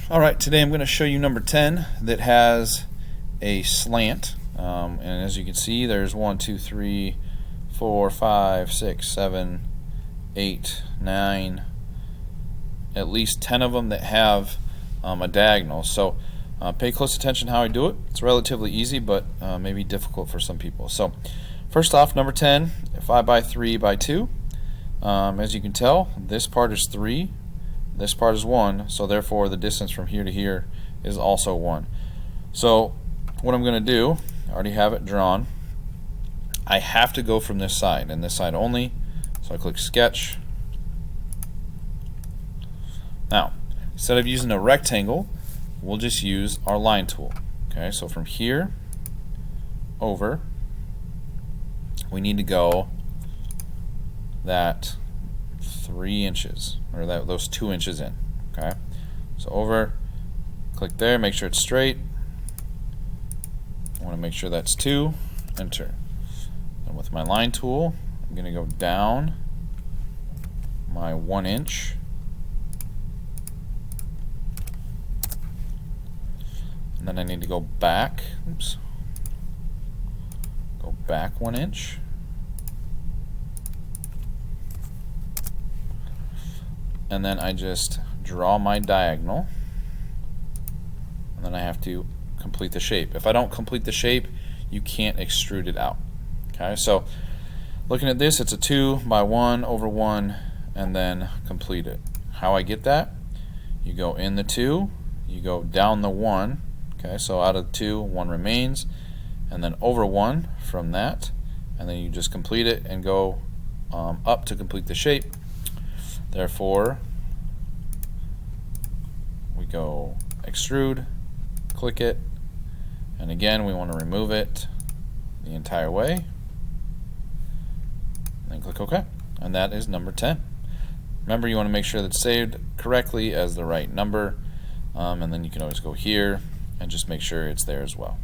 Alright, today I'm going to show you number 10 that has a slant. And as you can see, there's 1, 2, 3, 4, 5, 6, 7, 8, 9, at least 10 of them that have a diagonal. So pay close attention how I do it. It's relatively easy, but maybe difficult for some people. So first off, number 10, 5 by 3 by 2. As you can tell, this part is 3. This part is 1, so therefore the distance from here to here is also 1. So what I'm going to do, I already have it drawn. I have to go from this side and this side only, so I click Sketch. Now, instead of using a rectangle, we'll just use our line tool. Okay, so from here over, we need to go that 3 inches, or those 2 inches in. Okay, so over, click there, make sure it's straight. I want to make sure that's 2, enter. And with my line tool, I'm going to go down my 1 inch, and then I need to go back, go back 1 inch. And then I just draw my diagonal, and then I have to complete the shape. If I don't complete the shape, you can't extrude it out. Okay, so looking at this, it's a 2 by 1 over 1, and then complete it. How I get that? You go in the 2, you go down the 1. Okay, so out of 2, 1 remains, and then over 1 from that, and then you just complete it and go up to complete the shape. Therefore, we go extrude, click it, and again we want to remove it the entire way, and then click OK. And that is number 10. Remember, you want to make sure that's saved correctly as the right number, and then you can always go here and just make sure it's there as well.